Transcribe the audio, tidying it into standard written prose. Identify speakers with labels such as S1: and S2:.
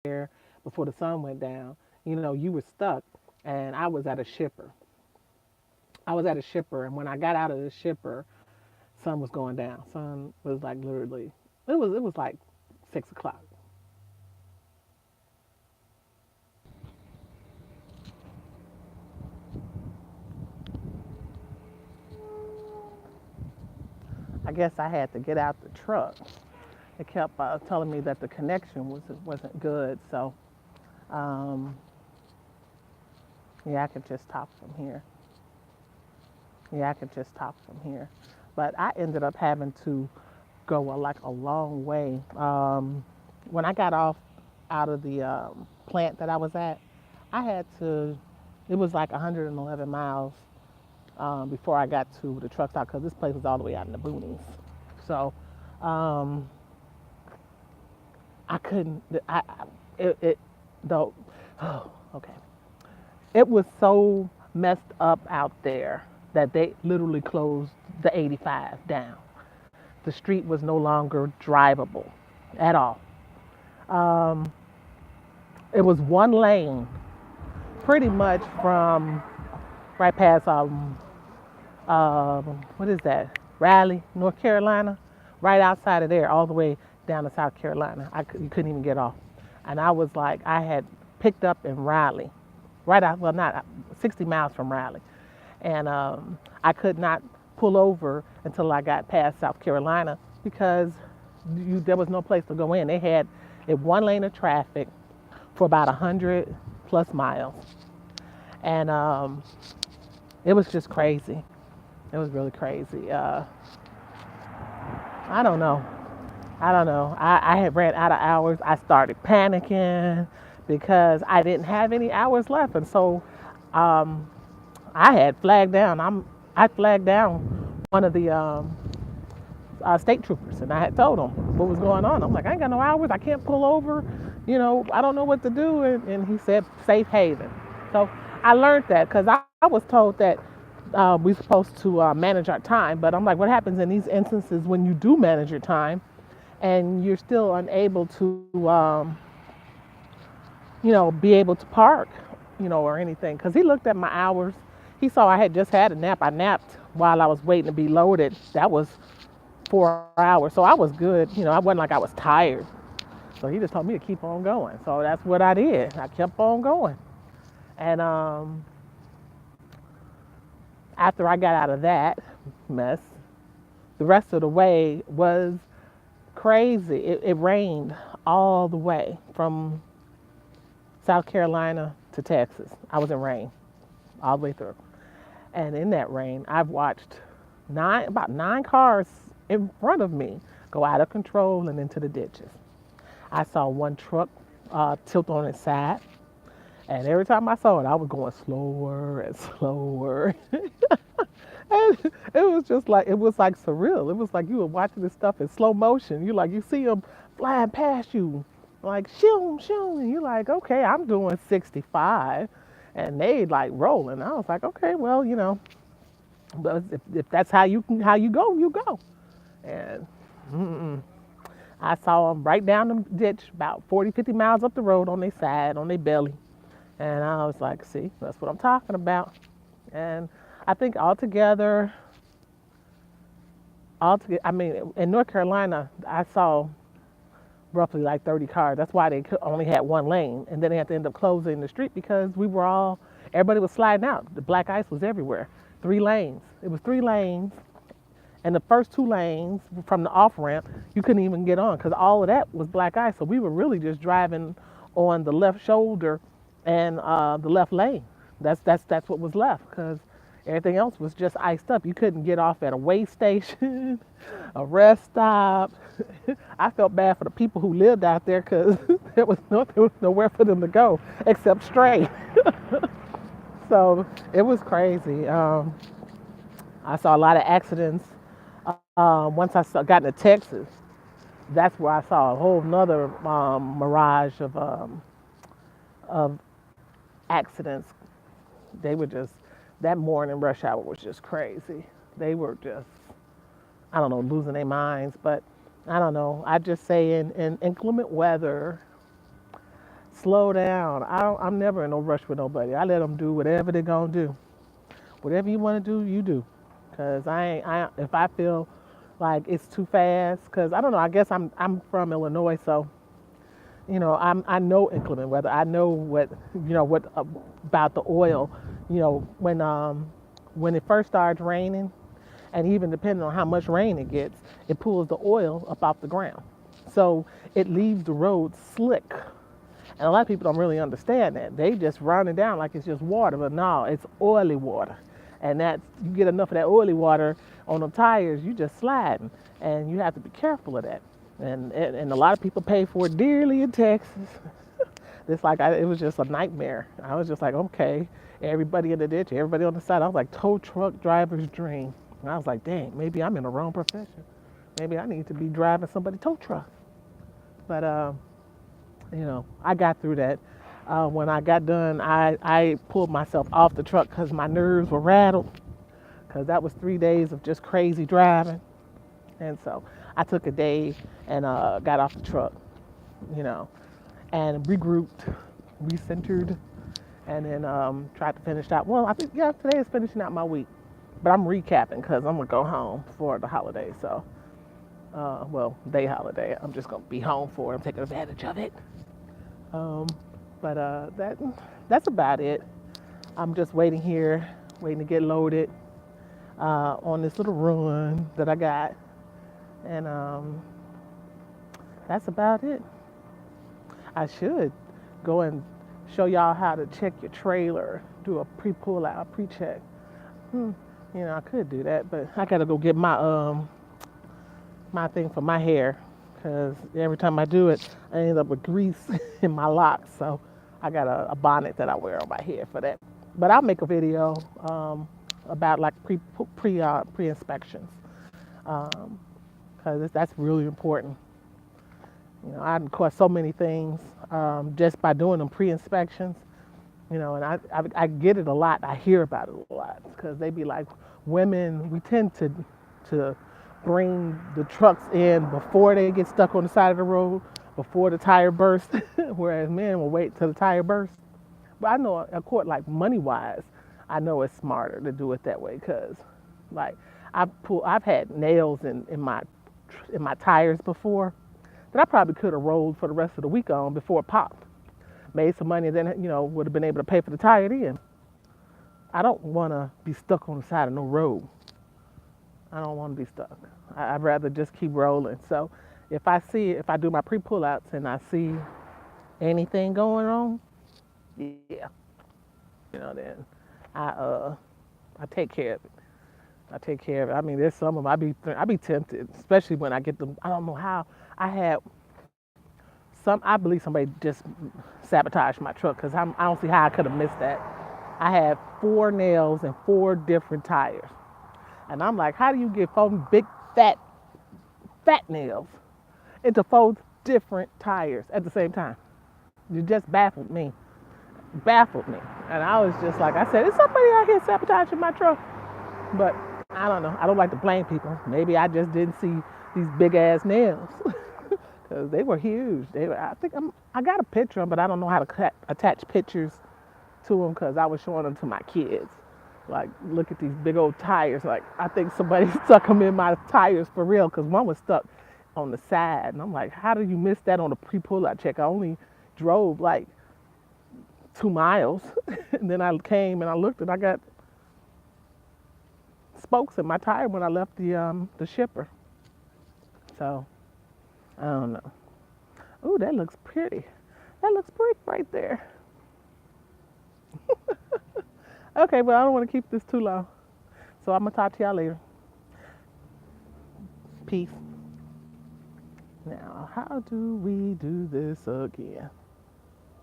S1: there before the sun went down. You were stuck, and I was at a shipper. I was at a shipper, and when I got out of the shipper, sun was going down. Sun was like literally, it was like 6 o'clock. I guess I had to get out the truck. It kept telling me that the connection wasn't good. So um, yeah, I could just talk from here. Yeah, I could just talk from here. But I ended up having to go like a long way. When I got off out of the plant that I was at, I had to. It was like 111 miles before I got to the truck stop because this place was all the way out in the boonies. So um, I couldn't. It though. Oh, okay. It was so messed up out there that they literally closed the 85 down. The street was no longer drivable at all. Um, it was one lane, pretty much from right past what is that? Raleigh, North Carolina, right outside of there, all the way down to South Carolina. You couldn't even get off, and I was like, I had picked up in Raleigh, right out, well, not 60 miles from Raleigh, and I could not pull over until I got past South Carolina because there was no place to go in. They had one lane of traffic for about 100 plus miles, and it was just crazy. It was really crazy. I don't know. I don't know. I had ran out of hours. I started panicking because I didn't have any hours left, and so um, I had flagged down. I flagged down one of the state troopers, and I had told him what was going on. I'm like, I ain't got no hours. I can't pull over. I don't know what to do. And he said, safe haven. So I learned that because I was told that we're supposed to manage our time. But I'm like, what happens in these instances when you do manage your time and you're still unable to, be able to park, or anything? Because he looked at my hours. He saw I had just had a nap. I napped while I was waiting to be loaded. That was 4 hours. So I was good. I wasn't like I was tired. So he just told me to keep on going. So that's what I did. I kept on going. And after I got out of that mess, the rest of the way was crazy. It rained all the way from South Carolina to Texas. I was in rain all the way through. And in that rain, I've watched about nine cars in front of me go out of control and into the ditches. I saw one truck tilt on its side, and every time I saw it, I was going slower and slower. And it was like surreal. It was like you were watching this stuff in slow motion. You see them flying past you, like shoom shoom, and you're like, okay, I'm doing 65, and they like rolling. I was like, okay, well, but if that's how you go, you go. And I saw them right down the ditch, about 40, 50 miles up the road on their side, on their belly. And I was like, see, that's what I'm talking about. And I think I mean, in North Carolina, I saw roughly like 30 cars. That's why they only had one lane. And then they had to end up closing the street because everybody was sliding out. The black ice was everywhere. 3 lanes. It was 3 lanes. And the first 2 lanes from the off ramp, you couldn't even get on because all of that was black ice. So we were really just driving on the left shoulder and the left lane. That's what was left because everything else was just iced up. You couldn't get off at a way station, a rest stop. I felt bad for the people who lived out there because there was nowhere for them to go except straight. So it was crazy. I saw a lot of accidents. Once got into Texas, that's where I saw a whole nother mirage of accidents. They were just, that morning rush hour was just crazy. They were just, I don't know, losing their minds. But I don't know. I just say in inclement weather, slow down. I'm never in no rush with nobody. I let them do whatever they're gonna do. Whatever you want to do, you do. Cause if I feel like it's too fast, cause I don't know. I guess I'm from Illinois, so I know inclement weather. I know what about the oil. When it first starts raining, and even depending on how much rain it gets, it pulls the oil up off the ground. So it leaves the road slick. And a lot of people don't really understand that. They just run it down like it's just water, but no, it's oily water. And that you get enough of that oily water on the tires, you just sliding. And you have to be careful of that. And a lot of people pay for it dearly in Texas. It was just a nightmare. I was just like, okay, everybody in the ditch, everybody on the side. I was like, tow truck driver's dream. And I was like, dang, maybe I'm in the wrong profession. Maybe I need to be driving somebody's tow truck. But I got through that. When I got done, I pulled myself off the truck because my nerves were rattled. Because that was 3 days of just crazy driving. And so I took a day and got off the truck, and regrouped, recentered, and then tried to finish out. Well, I think, today is finishing out my week. But I'm recapping because I'm going to go home for the holiday. So, day holiday. I'm just going to be home for it. I'm taking advantage of it. But that's about it. I'm just waiting to get loaded on this little run that I got. And that's about it. I should go and show y'all how to check your trailer, do a pre-pull out, pre-check. I could do that, but I gotta go get my my thing for my hair, because every time I do it, I end up with grease in my locks. So I got a bonnet that I wear on my hair for that. But I'll make a video about like pre inspections, because that's really important. I caught so many things just by doing them pre inspections. And I get it a lot. I hear about it a lot because they be like, women, we tend to bring the trucks in before they get stuck on the side of the road, before the tire bursts, whereas men will wait till the tire bursts. But I know, of course, like money-wise, I know it's smarter to do it that way because, like, I've had nails in my tires before that I probably could have rolled for the rest of the week on before it popped. Made some money, and then would have been able to pay for the tire then. I don't want to be stuck on the side of no road. I don't want to be stuck. I'd rather just keep rolling. So if I do my pre-pullouts and I see anything going on, yeah, then I take care of it. I take care of it. I mean, there's some of them I be tempted, especially when I get them. I don't know how. I believe somebody just sabotaged my truck because I don't see how I could have missed that. I had 4 nails and 4 different tires. And I'm like, how do you get 4 big, fat nails into 4 different tires at the same time? You just baffled me. And I was just like, I said, is somebody out here sabotaging my truck? But I don't know. I don't like to blame people. Maybe I just didn't see these big ass nails. Because they were huge. I got a picture of them, but I don't know how to attach pictures to them because I was showing them to my kids. Like, look at these big old tires. Like, I think somebody stuck them in my tires for real because one was stuck on the side. And I'm like, how did you miss that on a pre-pull-out check? I only drove like 2 miles. And then I came and I looked and I got spokes in my tire when I left the shipper. So, I don't know. Ooh, that looks pretty. That looks pretty right there. Okay, well, I don't want to keep this too long. So I'm going to talk to y'all later. Peace. Now, how do we do this again?